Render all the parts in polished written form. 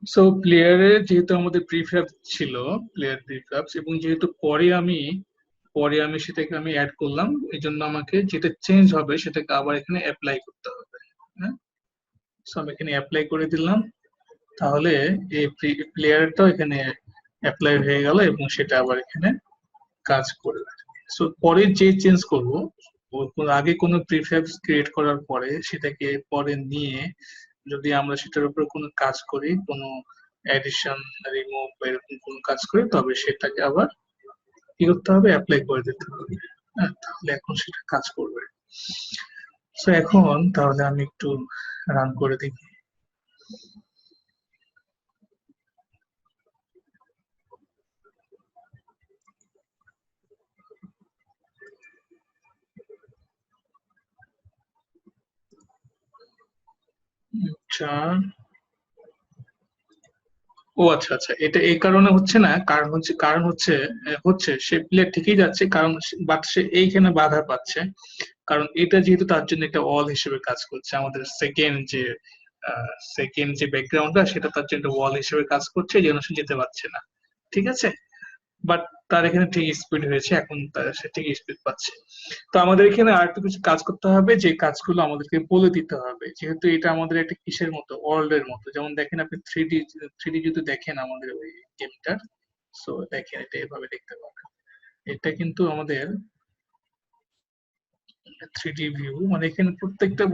So প্লেয়ারে যেহেতু আমাদের প্রিফ্যাব ছিল, প্লেয়ার প্রিফ্যাবস, এবং যেহেতু পরে আমি সেটাকে আমি অ্যাড করলাম, এই জন্য আমাকে যেটা চেঞ্জ হবে সেটাকে আবার এখানে অ্যাপ্লাই করতে হবে। হ্যাঁ, সো আমি এখানে অ্যাপ্লাই করে দিলাম, তাহলে এই প্লেয়ারটাও এখানে অ্যাপ্লাই হয়ে গেল এবং সেটা আবার এখানে কাজ করবে। সো পরে যে চেঞ্জ করব, আগে কোনো প্রিফ্যাবস ক্রিয়েট করার পরে সেটাকে পরে নিয়ে যদি আমরা সেটার উপর কোনো কাজ করি, কোনো এডিশন, রিমুভ বা এরকম কোনো কাজ করি, তবে সেটাকে আবার কি করতে হবে, অ্যাপ্লাই করে দিতে হবে। হ্যাঁ, তাহলে এখন সেটা কাজ করবে। তো এখন তাহলে আমি একটু রান করে দেখি। আচ্ছা, ও আচ্ছা আচ্ছা, এটা এই কারণে হচ্ছে না, কারণ হচ্ছে সে প্লেয়ার ঠিকই যাচ্ছে, কারণ বাট সে এইখানে বাধা পাচ্ছে। কারণ এটা যেহেতু তার জন্য একটা ওয়াল হিসেবে কাজ করছে, আমাদের সেকেন্ড যে ব্যাকগ্রাউন্ডটা সেটা তার জন্য ওয়াল হিসেবে কাজ করছে, এই জন্য সে যেতে পারছে না। ঠিক আছে, বাট তার এখানে ঠিক স্পিড হয়েছে, এখন সে ঠিক স্পিড পাচ্ছে। তো আমাদের এখানে আর একটু কিছু কাজ করতে হবে, যে কাজগুলো আমাদেরকে বলে দিতে হবে, যেহেতু এটা আমাদের একটা কিসের মতো, ওয়ার্ল্ড এর মতো। যেমন দেখেন আপনি থ্রি ডি যদি দেখেন আমাদের ওই গেমটা, সো দেখেন এটা এভাবে দেখতে পাবেন। এটা কিন্তু আমাদের থ্রি ডি ভিউ, মানে এখানে প্রত্যেকটা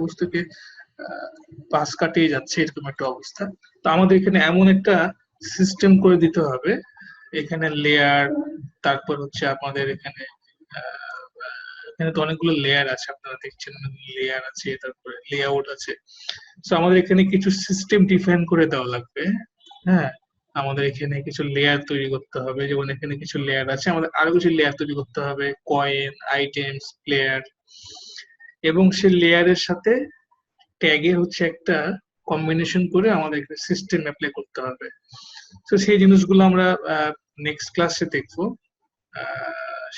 বস্তুকে আহ, পাশ কাটিয়ে যাচ্ছে, এরকম একটা অবস্থা। তো আমাদের এখানে এমন একটা সিস্টেম করে দিতে হবে, এখানে লেয়ার, তারপর হচ্ছে আমাদের এখানে আহ, এখানে তো অনেকগুলো লেয়ার আছে, আপনারা দেখছেন লেয়ার আছে, তারপরে লেআউট আছে। তো আমাদের এখানে কিছু সিস্টেম ডিফাইন করে দেওয়া লাগবে। হ্যাঁ, আমাদের এখানে কিছু লেয়ার তৈরি করতে হবে, যেমন এখানে কিছু লেয়ার আছে, আমাদের আরো কিছু লেয়ার তৈরি করতে হবে, কয়েন, আইটেমস, প্লেয়ার, এবং সে লেয়ারের সাথে ট্যাগের হচ্ছে একটা কম্বিনেশন করে আমাদের একটা সিস্টেম অ্যাপ্লাই করতে হবে। তো সেই জিনিসগুলো আমরা নেক্সট ক্লাসে দেখবো।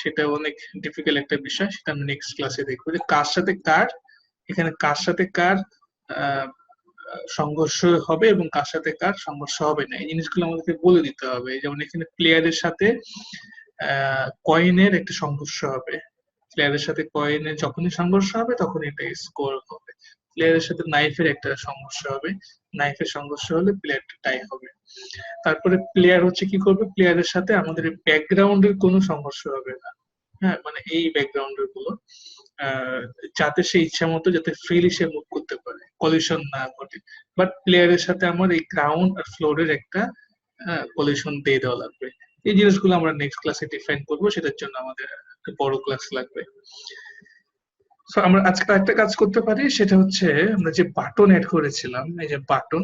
সেটা অনেক ডিফিকাল্ট একটা বিষয়, সেটা আমি নেক্সট ক্লাসে দেখবো, যে কার সাথে কার, এখানে কার সাথে কার আহ, সংঘর্ষ হবে এবং কার সাথে কার সংঘর্ষ হবে না, এই জিনিসগুলো আমাদেরকে বলে দিতে হবে। যেমন এখানে প্লেয়ারের সাথে কয়েনের একটা সংঘর্ষ হবে, প্লেয়ারের সাথে কয়েনের যখনই সংঘর্ষ হবে তখন এটা স্কোর হবে। প্লেয়ারের সাথে নাইফের একটা সংঘর্ষ হবে, নাইফের সংঘর্ষ হলে প্লেয়ারটা টাই হবে। তারপরে প্লেয়ার হচ্ছে কি করবে, প্লেয়ারের সাথে আমাদের ব্যাকগ্রাউন্ডের কোনো সংঘর্ষ হবে না। হ্যাঁ, মানে এই ব্যাকগ্রাউন্ডের গুলো আহ, যাতে সে ইচ্ছা মতো যাতে ফ্রিলি সে মুভ করতে পারে, কলিশন না ঘটে। বাট প্লেয়ারের সাথে আমার এই গ্রাউন্ড আর ফ্লোরের একটা কলিশন দিয়ে দেওয়া লাগবে। এই জিনিসগুলো আমরা নেক্সট ক্লাসে ডিফাইন করবো, সেটার জন্য আমাদের একটা বড় ক্লাস লাগবে। তো আমরা আজকে একটা কাজ করতে পারি, সেটা হচ্ছে আমরা যে বাটন এড করেছিলাম, এই যে বাটন,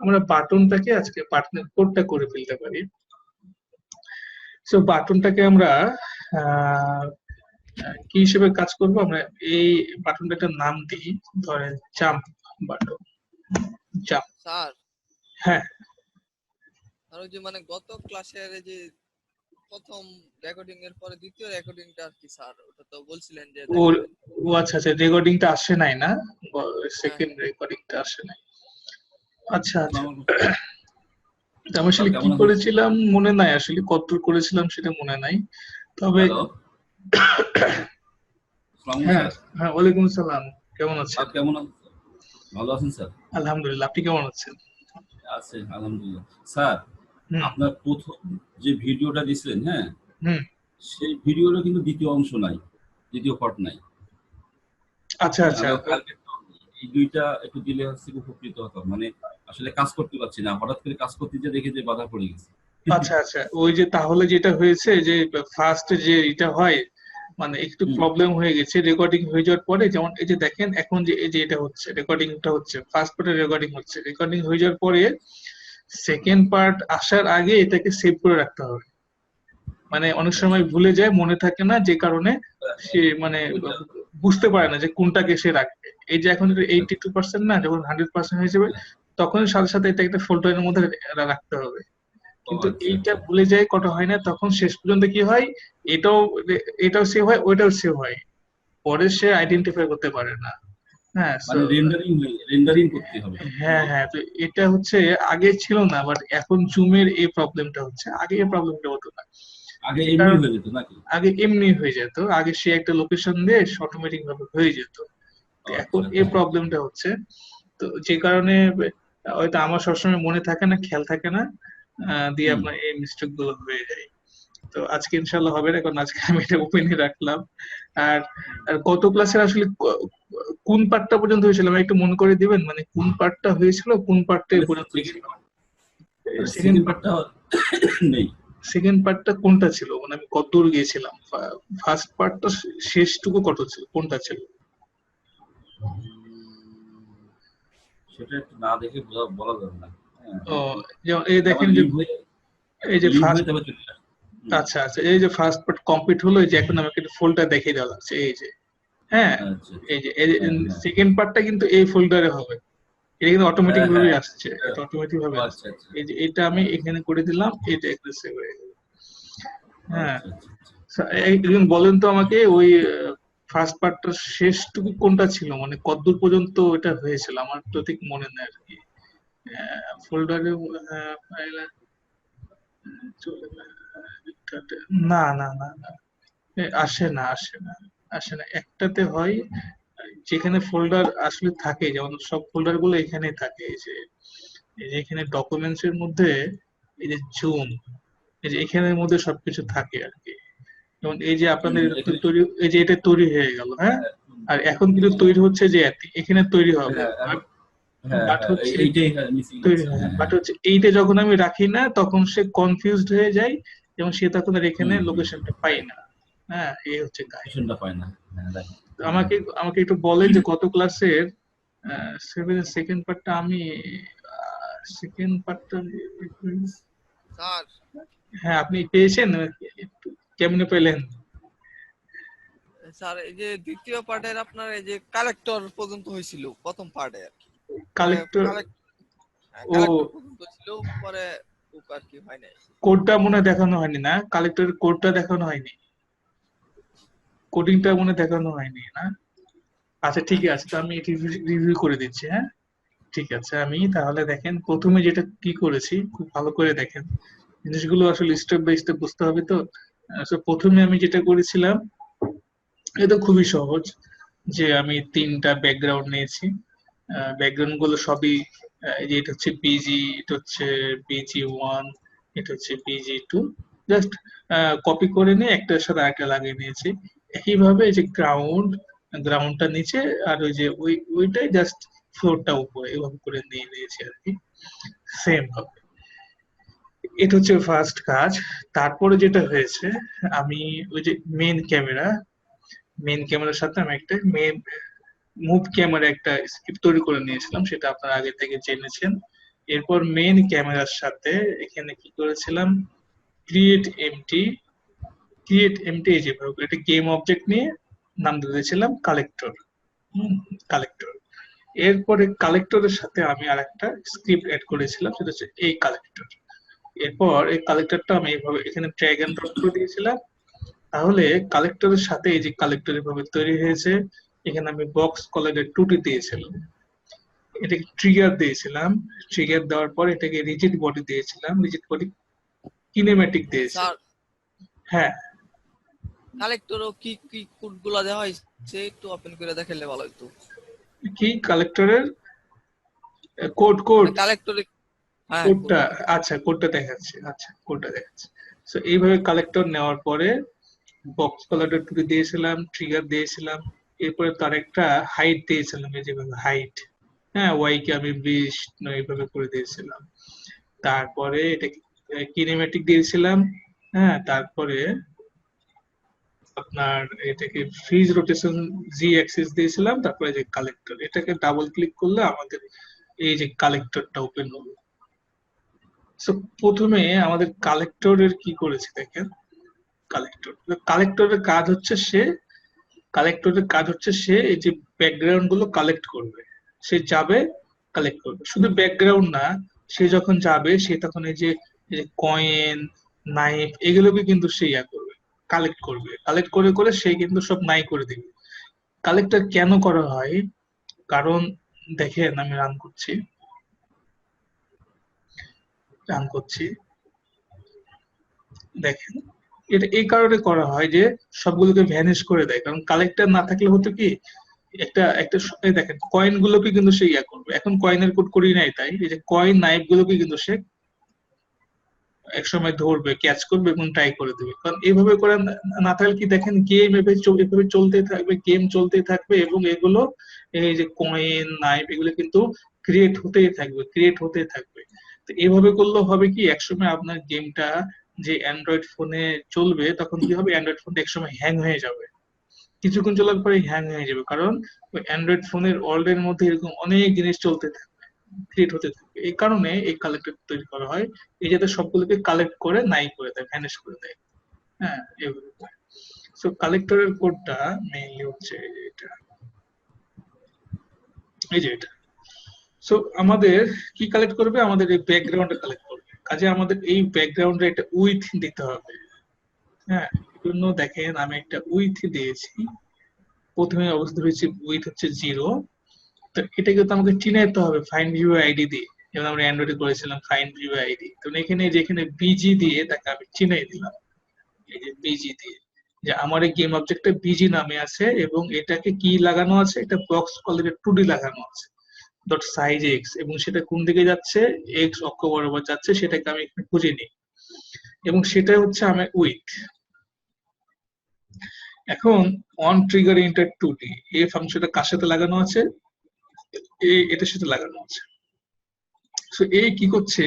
আমরা বাটনটাকে আজকে বাটনের কোডটা করে ফেলতে পারি। সো বাটনটাকে আমরা আহ, কি হিসেবে কাজ করব, আমরা এই বাটনটা একটা নাম দিই, ধরেন জাম্প বাটন, জাম্প। স্যার, হ্যাঁ, আর ওই যে মানে গত ক্লাসের যে প্রথম রেকর্ডিং এর পরে দ্বিতীয় রেকর্ডিংটা আর কি স্যার, ওটা তো বলছিলেন যে ও দেখাবেন। ও আচ্ছা আচ্ছা, রেকর্ডিংটা আসে নাই না, হ্যাঁ সেকেন্ড হ্যাঁ। রেকর্ডিংটা আসে নাই। আচ্ছা আচ্ছা, আসসালামু আমি স্যার, আসলে কি কেমন আছেন? করেছিলাম মনে নাই, আসলে কতদূর করেছিলাম সেটা মনে নাই, তবে হ্যালো, আসসালামু হ্যাঁ। স্যার। হ্যাঁ, ওয়ালাইকুম আসসালাম, কেমন স্যার আছেন? কেমন আছেন? ভালো আছেন স্যার? আলহামদুলিল্লাহ, আপনি কেমন আছেন? আছে আলহামদুলিল্লাহ। স্যার, হুম আপনার প্রথম যে ভিডিওটা দিছিলেন, হ্যাঁ, হুম। সেই ভিডিওটা কিন্তু দ্বিতীয় অংশ নাই, দ্বিতীয় পার্ট নাই। আচ্ছা হ্যাঁ, আচ্ছা, আমি কালকে এই দুইটা একটু দিলে হচ্ছে খুব উপকৃত হতাম। মানে আসলে কাজ করতে পারছি না, হঠাৎ করে কাজ করতে যে দেখি যে বাধা পড়ে গেছে। আচ্ছা আচ্ছা, ওই যে তাহলে যেটা হয়েছে যে ফার্স্ট যে এটা হয়, মানে একটু হুম, প্রবলেম হয়ে গেছে রেকর্ডিং হয়ে যাওয়ার পরে, যেমন এই যে দেখেন এখন যে এই যে এটা হচ্ছে, রেকর্ডিংটা হচ্ছে, ফার্স্ট পার্টের রেকর্ডিং হচ্ছে, রেকর্ডিং হয়ে যাওয়ার পরে সেকেন্ড পার্ট আসার আগে এটাকে সেভ করে রাখতে হবে। মানে অনেক আচ্ছা, সময় ভুলে যায়, মনে থাকে না, যে কারণে সে মানে ওইটা বুঝতে পারে না যে কোনটাকে সে রাখবে। এই যে এখন আচ্ছা, 82% না, যখন 100% হয়ে যাবে তখন সাথে সাথে এটা একটা ফোল্ডারের মধ্যে রাখতে হবে। ও কিন্তু আচ্ছা, এইটা আচ্ছা। ভুলে যায়, কটা হয় না, তখন শেষ পর্যন্ত কি হয়, এটাও এটাও সেভ হয়, ওইটাও সেভ হয়, পরে সে আইডেন্টিফাই করতে পারে না। হ্যাঁ, মানে রেন্ডারিং করতে হবে। হ্যাঁ হ্যাঁ, তো এটা হচ্ছে আগে ছিল না, বাট এখন জুমের এই প্রবলেমটা হচ্ছে, আগে এই প্রবলেমটা হতো না। আগে যে এমনি কারণ হয়ে যেত নাকি? আগে এমনি হয়ে যেত, আগে সে একটা লোকেশন দিয়ে অটোমেটিক ভাবে হয়ে যেত। তো এখন আচ্ছা এই আচ্ছা। প্রবলেমটা হচ্ছে, তো যে কারণে হয়তো আমার সবসময় মনে থাকে না, খেয়াল থাকে না, দিয়ে হুম। আপনার এই মিস্টেক গুলো হয়ে যায়। তো আজকে ইনশাল্লাহ হবে না, কারণ আজকে আমি এটা ওপেনই রাখলাম। আর আর কত ক্লাসের আসলে কোন পার্টটা পর্যন্ত হয়েছিল আমি একটু মনে করে দিবেন, মানে কোন পার্টটা হয়েছিল, কোন পার্টটা মানে পর্যন্ত ছিল? সেকেন্ড সেকেন্ড পার্টটা নেই। সেকেন্ড পার্টটা কোনটা ছিল, মানে আমি কতদূর গিয়েছিলাম? ফার্স্ট পার্টটা শেষটুকু কত ছিল, কোনটা ছিল? সেটা একটু না দেখে বলা যাবে না। হ্যাঁ, ও, যেমন এই যেমন দেখেন যে, লিভ হয়ে এই যে লিভ হয়ে ফার্স্ট, তবে চলে আসে। হুম। আচ্ছা আচ্ছা, এই যে ফার্স্ট পার্ট কমপ্লিট হলো, এই যে এখন আমাকে একটু ফোল্ডার দেখিয়ে দেওয়া লাগছে, এই যে, হ্যাঁ, আচ্ছা আচ্ছা। এই যে হ্যাঁ হ্যাঁ সেকেন্ড পার্টটা কিন্তু এই ফোল্ডারে হবে, এটা কিন্তু অটোমেটিক হ্যাঁ ভাবে হ্যাঁ। আসছে, এটা অটোমেটিক ভাবে আসছে। আচ্ছা আচ্ছা। এই যে এটা আমি হ্যাঁ, এখানে করে দিলাম, এটা একটু সেভ হয়ে গেল। হ্যাঁ, আচ্ছা আচ্ছা আচ্ছা। একজন বলেন তো আমাকে, ওই ফার্স্ট পার্টটার শেষটুকু কোনটা ছিল, মানে কতদূর পর্যন্ত এটা হয়েছিল, আমার তো ঠিক মনে নেই আর কি। ফোল্ডারে চলে না না না না, আসে না আসে না, আসে না, একটাতে হয়, যেখানে ফোল্ডার আসলে থাকে, যেমন সব ফোল্ডার গুলো এখানে থাকে, এই যে এখানে ডকুমেন্টস এর মধ্যে, এই যে জুম, এই যে এখানের মধ্যে সবকিছু থাকে আর কি। যেমন এই যে আপনাদের এখানে তৈরি, এই যে এটা তৈরি হয়ে গেল, হ্যাঁ, হ্যাঁ, আর এখন কিন্তু তৈরি হচ্ছে যে এখানে তৈরি হবে, হ্যাঁ, বাট হ্যাঁ, বাট হ্যাঁ, হচ্ছে এইটাই মিসিং তৈরি হচ্ছে। হয়, হ্যাঁ বাট হ্যাঁ। হচ্ছে এইটা যখন আমি রাখি না, তখন সে কনফিউজড হয়ে যায়, এবং সে তখন আর এখানে হুম হুম। লোকেশনটা পাই রাইট। না। হ্যাঁ, এই হচ্ছে কাহিনী। লোকেশনটা পায় না। হ্যাঁ রাইট। তো আমাকে আমাকে একটু বলেন যে কত ক্লাসের সেভেন সেকেন্ড পার্টটা, আমি সেকেন্ড পার্টটা, স্যার, হ্যাঁ আপনি পেয়েছেন, একটু কেমনে পেলেন? স্যার এই যে দ্বিতীয় পার্টের আপনার এই যে কালেক্টর পর্যন্ত হয়েছিল প্রথম পার্টে আর কি। পরে কালেক্টর, ও, কালেক্টর পর্যন্ত ছিল, পরে ওক আর কি হয় নাই। কোডটা মনে হয় দেখানো হয়নি না, কালেক্টরের কোডটা দেখানো হয়নি, কোডিংটা মনে হয় দেখানো হয়নি না। আচ্ছা ঠিক হ্যাঁ হ্যাঁ। আছে, তো আমি এটি রিভিউ করে দিচ্ছি, হ্যাঁ। ঠিক আছে, আমি তাহলে দেখেন প্রথমে যেটা কি করেছি, খুব ভালো করে দেখেন, জিনিসগুলো আসলে স্টেপ বাই স্টেপ বুঝতে হবে তো। So, প্রথমে আমি যেটা করেছিলাম, এটা খুবই সহজ, যে আমি তিনটা ব্যাকগ্রাউন্ড নিয়েছি, ব্যাকগ্রাউন্ড গুলো সবই, এই যে এটা হচ্ছে বিজি, এটা হচ্ছে BG1, এটা হচ্ছে BG2, জাস্ট কপি করে নিয়ে একটার সাথে আরেকটা লাগিয়ে নিয়েছি। একইভাবে এই যে গ্রাউন্ডটা নিচে, আর ওই যে ওইটাই জাস্ট ফ্লোরটা উপরে, এভাবে করে নিয়ে নিয়েছি আর কি, সেম ভাবে। এটা হচ্ছে ফার্স্ট কাজ। তারপরে যেটা হয়েছে, আমি ওই যে মেইন ক্যামেরার সাথে আমি একটা মুভ ক্যামেরা একটা স্ক্রিপ্ট তৈরি করে নিয়েছিলাম, সেটা আপনারা আগে থেকে জেনেছেন। এরপর মেইন ক্যামেরার সাথে এখানে কি করেছিলাম, ক্রিয়েট এমটি এই যে একটা গেম অবজেক্ট নিয়ে নাম দিয়েছিলাম কালেক্টর। কালেক্টর, এরপরে কালেক্টরের সাথে আমি আর একটা স্ক্রিপ্ট অ্যাড করেছিলাম, সেটা হচ্ছে এই কালেক্টর। এরপর এই কালেক্টরটা আমি এইভাবে এখানে ড্র্যাগ এন্ড ড্রপ করে দিয়েছিলাম। তাহলে কালেক্টরের সাথে এই যে কালেক্টর এভাবে তৈরি হয়েছে। এখানে আমি বক্স কলারের টুটি দিয়েছিলাম, এটাকে ট্রিগার দিয়েছিলাম, ট্রিগার দেওয়ার পর এটাকে রিজিড বডি দিয়েছিলাম, রিজিড বডি কিনেমেটিক স্যার, দিয়েছিলাম। হ্যাঁ, কালেক্টরও কি কি কোড গুলা দেওয়া হয়েছে একটু ওপেন করে দেখালে ভালো হতো। কি কালেক্টরের কোড কোড মানে কালেক্টরে, হ্যাঁ কোড কোডটা, কোড। আচ্ছা কোডটা দেখাচ্ছে, আচ্ছা কোডটা দেখাচ্ছে। তো এইভাবে কালেক্টর নেওয়ার পরে বক্স কলারের টুটি দিয়েছিলাম, ট্রিগার দিয়েছিলাম, এরপরে তার একটা হাইট দিয়েছিলাম, এই যেভাবে হাইট, হ্যাঁ, ওয়াই কে আমি 20 এইভাবে করে দিয়েছিলাম। তারপরে এটাকে কিনেমেটিক দিয়েছিলাম, হ্যাঁ, তারপরে আপনার এটাকে ফ্রিজ রোটেশন জি অ্যাক্সিস দিয়েছিলাম, তারপরে যে কালেক্টর, এটাকে ডাবল ক্লিক করলে আমাদের এই যে কালেক্টরটা ওপেন হলো। সো প্রথমে আমাদের কালেক্টরের কি করেছে দেখেন, কালেক্টর কালেক্টরের কাজ হচ্ছে সে কালেক্টরের কাজ হচ্ছে সে এই যে ব্যাকগ্রাউন্ড গুলো কালেক্ট করবে। সে যাবে, কালেক্ট করবে, শুধু ব্যাকগ্রাউন্ড না, সে যখন যাবে সে তখন এই যে কয়েন, নাইফ, এগুলোকে কিন্তু সে ইয়া করবে, কালেক্ট করবে, কালেক্ট করে করে সে কিন্তু সব নাই করে দিবে। কালেক্টর কেন করা হয়? কারণ দেখেন আমি রান করছি, দেখেন এটা এই কারণে করা হয় যে সবগুলোকে ভ্যানিশ করে দেয়, কারণ কালেক্টর না থাকলে হতো কি একটা একটা এই দেখেন কয়েন গুলোকে কিন্তু সে ইয়া করবে, এখন কয়েনের কোড করি নাই, তাই এই যে কয়েন নাইফ গুলোকে কিন্তু সে একসময় ধরবে, ক্যাচ করবে এবং ট্রাই করে দেবে, কারণ এইভাবে করে না থাকলে কি দেখেন গেম এভাবে চলতেই থাকবে, গেম চলতেই থাকবে এবং এগুলো এই যে কয়েন নাইফ এগুলো কিন্তু ক্রিয়েট হতেই থাকবে। তো এইভাবে করলে হবে কি একসময় আপনার গেমটা যে অ্যান্ড্রয়েড ফোনে চলবে তখন কি হবে, অ্যান্ড্রয়েড ফোনটা একসময় হ্যাং হয়ে যাবে, কিছুক্ষণ চলার পরে হ্যাং হয়ে যাবে, কারণ ওই অ্যান্ড্রয়েড ফোনের ওয়ার্ল্ডের মধ্যে এরকম অনেক জিনিস চলতে থাকবে, ক্রিয়েট হতে থাকবে। এই কারণে এই কালেক্টর তৈরি করা হয়, এই যাতে সবগুলোকে কালেক্ট করে নাই করে দেয়, ভ্যানিশ করে দেয়। হ্যাঁ, এভাবে করে। সো কালেক্টরের কোডটা মেইনলি হচ্ছে এই যে এটা। সো আমাদের কি কালেক্ট করবে, আমাদের এই ব্যাকগ্রাউন্ডে কালেক্ট করবে, কাজে আমাদের এই ব্যাকগ্রাউন্ডে একটা উইথ দিতে হবে। হ্যাঁ, এই জন্য দেখেন আমি একটা উইথ দিয়েছি, প্রথমে অবস্থা হয়েছে উইথ হচ্ছে 0। তো এটা কিন্তু আমাকে চিনাইতে হবে ফাইন্ড ভিউ আইডি দিয়ে, যেমন আমরা অ্যান্ড্রয়েডে করেছিলাম ফাইন্ড ভিউ আইডি। তো এখানে যেখানে বিজি দিয়ে তাকে আমি চিনাই দিলাম, এই যে বিজি দিয়ে, যে আমার এই গেম অবজেক্টটা বিজি নামে আছে এবং এটাকে কি লাগানো আছে, এটা বক্স কলের 2D লাগানো আছে, ডট সাইজ এক্স, এবং সেটা কোন দিকে যাচ্ছে, এক্স অক্ষ বরাবর যাচ্ছে, সেটাকে আমি এখানে খুঁজে নিই এবং সেটা হচ্ছে আমার উইথ। এখন অন ট্রিগার ইন্টার 2D এই ফাংশনটা কার সাথে লাগানো আছে, এটার সাথে লাগানো আছে। সো এই কি করছে,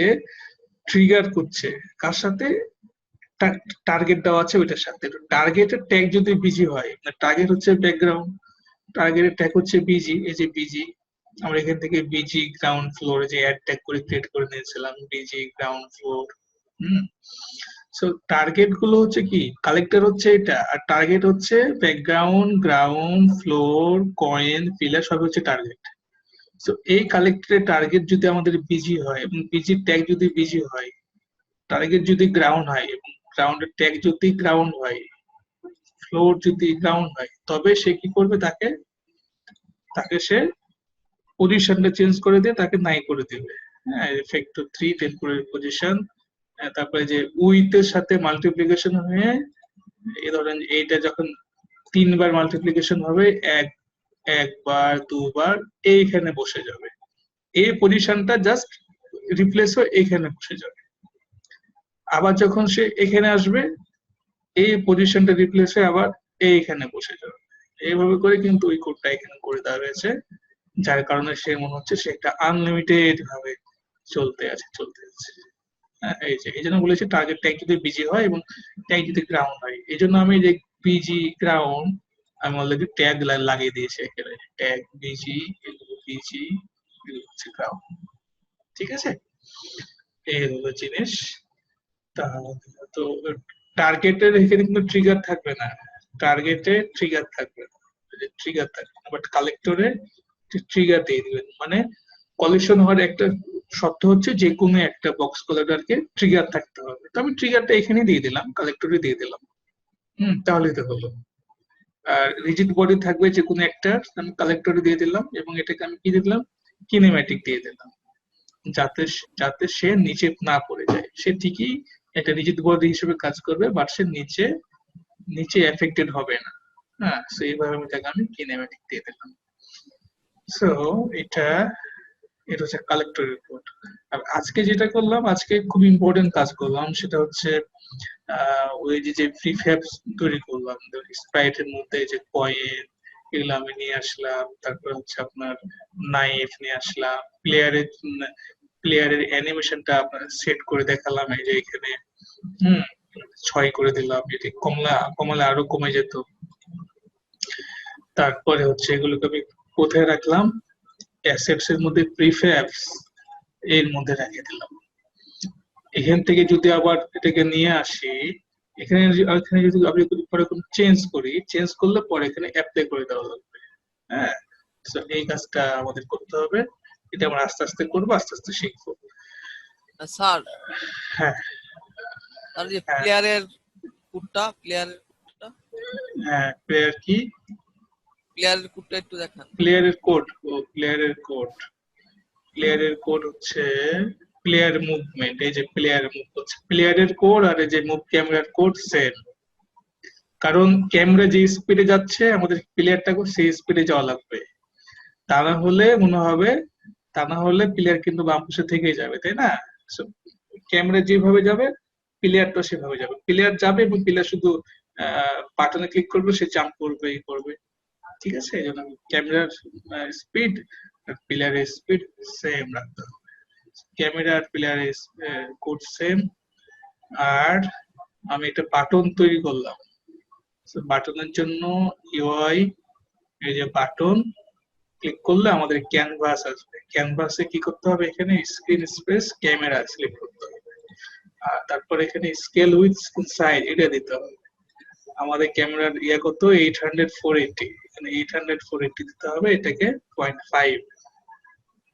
ট্রিগার করছে কার সাথে, টার্গেট দেওয়া আছে ওইটার সাথে। টার্গেটের ট্যাগ যদি বিজি হয়, টার্গেট হচ্ছে ব্যাকগ্রাউন্ড, টার্গেটের ট্যাগ হচ্ছে বিজি, এই যে বিজি, আমরা এখান থেকে বিজি গ্রাউন্ড ফ্লোর যে অ্যাড ট্যাগ করে ক্রিয়েট করে নিয়েছিলাম, বিজি গ্রাউন্ড ফ্লোর। হুম, সো টার্গেট গুলো হচ্ছে কি, কালেক্টর হচ্ছে এটা, আর টার্গেট হচ্ছে background, ground floor, coin, pillar, সব হচ্ছে টার্গেট। তো এই কালেক্টরের টার্গেট যদি আমাদের বিজি হয় এবং বিজি ট্যাগ যদি বিজি হয়, টার্গেট যদি গ্রাউন্ড হয় এবং গ্রাউন্ডের ট্যাগ যদি গ্রাউন্ড হয়, ফ্লোর যদি গ্রাউন্ড হয়, তবে সে কি করবে, তাকে তাকে সে পজিশনটা চেঞ্জ করে দিয়ে তাকে নাই করে দিবে। হ্যাঁ, ফ্যাক্টর 3 টেম্পোরারি পজিশন। তারপরে যে উইথ এর সাথে মাল্টিপ্লিকেশন হয়ে, এই ধরেন এইটা যখন 3 বার মাল্টিপ্লিকেশন হবে, একবার 2 বার এইখানে বসে যাবে, এই পজিশনটা জাস্ট রিপ্লেস হয়ে এইখানে বসে যাবে। আবার যখন সে এখানে আসবে, এই পজিশনটা রিপ্লেস হয়ে আবার এইখানে বসে যাবে। এইভাবে করে কিন্তু ওই কোডটা এখানে করে দেওয়া হয়েছে, যার কারণে সে মনে হচ্ছে সে একটা আনলিমিটেড ভাবে চলতে আছে। হ্যাঁ, এই জন্য বলেছি টার্গেট ট্যাগ যদি বিজি হয় এবং ট্যাগ যদি গ্রাউন্ড হয়, এই জন্য আমি যে বিজি গ্রাউন্ড আমি অলরেডি ট্যাগ লাগিয়ে দিয়েছি এখানে, ট্যাগ বিজি, এগুলো বিজি, এগুলো হচ্ছে গ্রাউন্ড। ঠিক আছে, এই হলো জিনিস। তো টার্গেটের এখানে কিন্তু ট্রিগার থাকবে না, টার্গেটে ট্রিগার থাকবে না, ট্রিগার থাকবে না, বাট কালেক্টরে ট্রিগার দিয়ে দিবেন। মানে কলিশন হওয়ার একটা শর্ত হচ্ছে যে কোনো একটা বক্স কলেক্টরকে ট্রিগার থাকতে হবে। তো আমি ট্রিগারটা এখানে দিয়ে দিলাম, কালেক্টরে দিয়ে দিলাম। তাহলেই তো হলো। আর রিজিড বডি থাকবে যে কোনো একটা, আমি কালেক্টরে দিয়ে দিলাম এবং এটাকে আমি কি দিলাম, কিনেম্যাটিক দিয়ে দিলাম, যাতে যাতে সে নিচে না পড়ে যায়। সে ঠিকই একটা রিজিড বডি হিসেবে কাজ করবে, বাট সে নিচে নিচে এফেক্টেড হবে না। হ্যাঁ, সো এইভাবে আমি তাকে আমি কিনেম্যাটিক দিয়ে দিলাম। সো এটা এটা হচ্ছে কালেক্টর রিপোর্ট। আর আজকে যেটা করলাম, আজকে খুব ইম্পর্টেন্ট কাজ করলাম, সেটা হচ্ছে ওই যে প্রিফ্যাব তৈরি করলাম, স্প্রাইটের মধ্যে যে কয়েন এগুলো আমি নিয়ে আসলাম, তারপর হচ্ছে আপনার নাইফ নিয়ে আসলাম, প্লেয়ারের অ্যানিমেশনটা আপনার সেট করে দেখালাম, এই যে এখানে হুম 6 করে দিলাম, এটি কমলে আরো কমে যেত। তারপরে হচ্ছে এগুলোকে আমি কোথায় রাখলাম, অ্যাসেটস এর মধ্যে প্রিফ্যাবস এর মধ্যে রেখে দিলাম। এখান থেকে যদি আবার এটাকে নিয়ে আসি, এখানে যদি আমি পরে কোনো চেঞ্জ করলে পরে এখানে অ্যাপ্লাই করে দেওয়া লাগবে। হ্যাঁ, তো এই কাজটা আমাদের করতে হবে, এটা আমরা আস্তে আস্তে করবো, আস্তে আস্তে শিখবো। স্যার, হ্যাঁ আর যে হ্যাঁ প্লেয়ারের কোডটা, হ্যাঁ, প্লেয়ার কি, প্লেয়ারের কোডটা একটু দেখান। প্লেয়ারের কোড, প্লেয়ারের কোড হচ্ছে প্লেয়ার মুভমেন্ট। এই যে প্লেয়ার মুভ হচ্ছে প্লেয়ারের কোড, আর এই যে মুভ ক্যামেরার কোড সেম। কারণ ক্যামেরা যে স্পিডে যাচ্ছে আমাদের প্লেয়ারটাকে সেই স্পিডে যাওয়া লাগবে, তা না হলে মনে হবে, তা না হলে প্লেয়ার কিন্তু বাম পাশে থেকেই যাবে, তাই না? ক্যামেরা যেভাবে যাবে প্লেয়ারটা সেভাবে যাবে, প্লেয়ার যাবে এবং প্লেয়ার শুধু বাটনে ক্লিক করবে, সে জাম্প করবে, এই করবে। ঠিক আছে, এই জন্য ক্যামেরার স্পিড আর প্লেয়ারের স্পিড সেম রাখতে হবে। ক্যামেরা আর প্লেয়ারের কোড সেম। আর আমি একটা বাটন তৈরি করলাম, বাটনের জন্য ইউআই, এই যে বাটন ক্লিক করলে আমাদের ক্যানভাস আসবে। ক্যানভাসে কি করতে হবে, এখানে স্ক্রিন স্পেস ক্যামেরা সিলেক্ট করতে হবে, আর তারপর এখানে স্কেল উইথ সাইজ এটা দিতে হবে। আমাদের ক্যামেরার ইয়া কত, 800/480, এখানে 800/480 দিতে হবে, এটাকে 0.5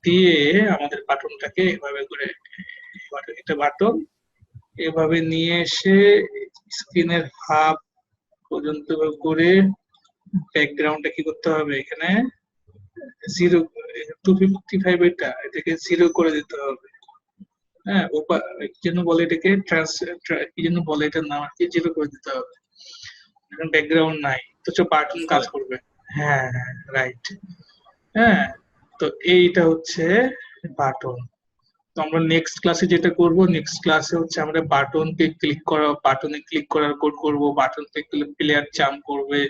দিয়ে আমাদের বাটনটাকে এভাবে করে, এটা বাটন এভাবে নিয়ে এসে স্ক্রিনের হাফ পর্যন্ত করে ব্যাকগ্রাউন্ডটা কি করতে হবে, এখানে 255, এটাকে 0 করে দিতে হবে। হ্যাঁ, কি যেন বলে এটাকে, কি যেন বলে এটার নাম আর কি, 0 করে দিতে হবে। এখন ব্যাকগ্রাউন্ড নাই তো বাটন কাজ করবে। হ্যাঁ হ্যাঁ, রাইট। হ্যাঁ, তো এইটা হচ্ছে বাটন। তো আমরা নেক্সট ক্লাসে যেটা করব, নেক্সট ক্লাসে হচ্ছে আমরা বাটনে ক্লিক করার কোড করব, বাটন ক্লিক করলে প্লেয়ার জাম্প করবে,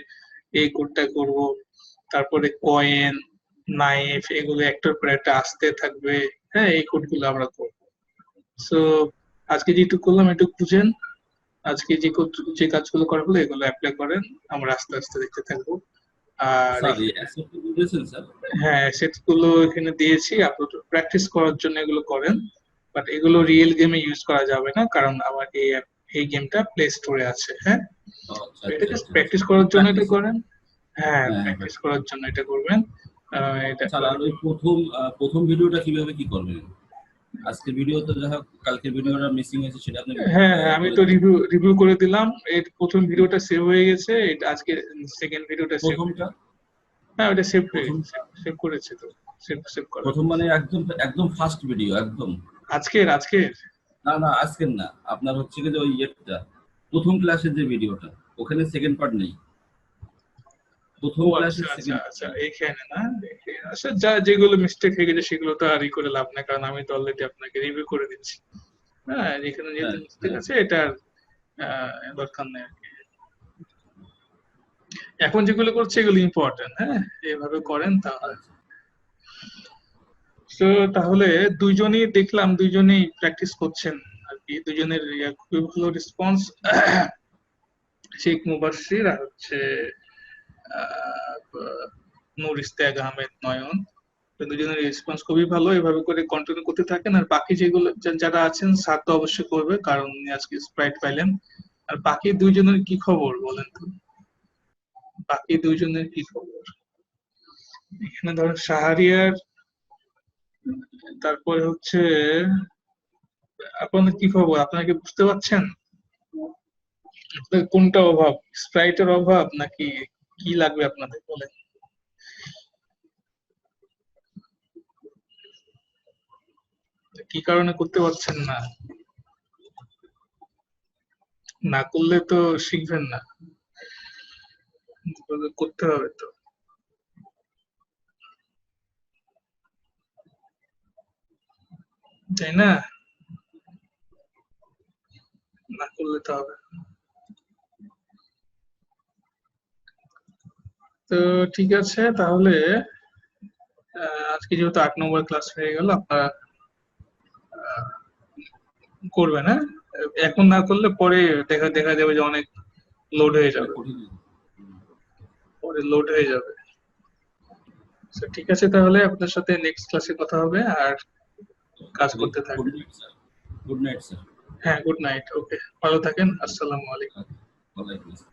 এই কোডটা করব। তারপরে কয়েন, নাইফ, এগুলো একটার পর একটা আসতে থাকবে। হ্যাঁ, এই কোডগুলো আমরা করব। সো আজকে যেটুকু করলাম এটুকু বুঝেন। আজকে যে কাজগুলো করা হলো এগুলো অ্যাপ্লাই করেন, আমরা আস্তে আস্তে দেখতে থাকবো। আর স্যার এই অ্যাসেট দিয়েছেন স্যার? হ্যাঁ, সেট গুলো এখানে দিয়েছি, আপনারা প্র্যাকটিস করার জন্য এগুলো করেন, বাট এগুলো রিয়েল গেমে ইউজ করা যাবে না, কারণ আমার এই গেমটা প্লে স্টোরে আছে। হ্যাঁ, আচ্ছা তো এটা আচ্ছা জাস্ট আচ্ছা প্র্যাকটিস আচ্ছা। করার জন্য এটা প্র্যাকটিস। করেন। হ্যাঁ, হ্যাঁ হ্যাঁ প্র্যাকটিস practice। করার জন্য এটা করবেন। এটা স্যার আর ওই প্রথম ভিডিওটা কিভাবে কি করবেন? আজকের ভিডিও তো যা হোক, কালকের ভিডিওটা মিসিং হয়েছে সেটা আপনি হ্যাঁ হ্যাঁ, আমি করে তো দিবেন। রিভিউ করে দিলাম। এর প্রথম ভিডিওটা সেভ হয়ে গেছে, এটা আজকে সেকেন্ড ভিডিওটা সেভ হয়ে প্রথমটা, যাবে। হ্যাঁ, ওটা সেভ হয়ে প্রথম গেছে, সেভ করেছে তো, সেভ করা প্রথম মানে একদম একদম ফার্স্ট ভিডিও একদম। আজকের। না না আজকের না, আপনার হচ্ছে কি যে ওই ইয়েটা প্রথম ক্লাসের যে ভিডিওটা, ওখানে সেকেন্ড পার্ট নেই, প্রথম ও আচ্ছা ক্লাসের আচ্ছা সেকেন্ড আচ্ছা, পার্ট। এইখানে না, আচ্ছা, যেগুলো মিস্টেক হয়ে গেছে সেগুলো তো আর ই করে লাভ নাই, কারণ আমি তো অলরেডি আপনাকে রিভিউ করে দিচ্ছি। হ্যাঁ, এখানে যেহেতু হ্যাঁ মিস্টেক হ্যাঁ। আছে এটা দরকার নেই আর কি। এখন যেগুলো করছে এগুলো ইম্পর্টেন্ট। হ্যাঁ, এভাবে করেন তাহলে। আচ্ছা তো তাহলে দুইজনই দেখলাম, দুইজনেই প্র্যাকটিস করছেন আর কি, দুজনের খুবই ভালো রেসপন্স। শেখ মুবাশশির আর হচ্ছে আহ, নূর ইস্তেক আহমেদ নয়ন, তো দুজনের রেসপন্স খুবই ভালো। এভাবে করে কন্টিনিউ করতে থাকেন। আর বাকি যেগুলো যারা আছেন স্যার তো অবশ্যই করবে, কারণ উনি আজকে স্প্রাইট পাইলেন। আর বাকি দুইজনের কি খবর বলেন তো, বাকি দুইজনের কি খবর? এখানে ধরেন শাহরিয়ার, তারপরে হচ্ছে আপনাদের কি খবর, আপনারা কি বুঝতে পারছেন আপনাদের কোনটা অভাব, স্প্রাইটের অভাব নাকি কি লাগবে আপনাদের বলেন? কি কারণে করতে পারছেন না? না করলে তো শিখবেন না, করতে হবে তো, তাই না? না করলে তো হবে না। তো ঠিক আছে তাহলে, আজকে যেহেতু 8 নম্বর ক্লাস হয়ে গেল, আপনারা করবেন। হ্যাঁ, এখন না করলে পরে দেখা দেখা যাবে যে অনেক লোড হয়ে অনেক যাবে, কঠিন। পরে লোড হয়ে যাবে। তো ঠিক আছে তাহলে, আপনার সাথে নেক্সট ক্লাসে কথা হবে, আর কাজ করতে গুড থাকেন। Night sir. Good night sir. হ্যাঁ, গুড নাইট, ওকে, ভালো থাকেন, আসসালামু আলাইকুম। ওয়ালাইকুম আসসালাম।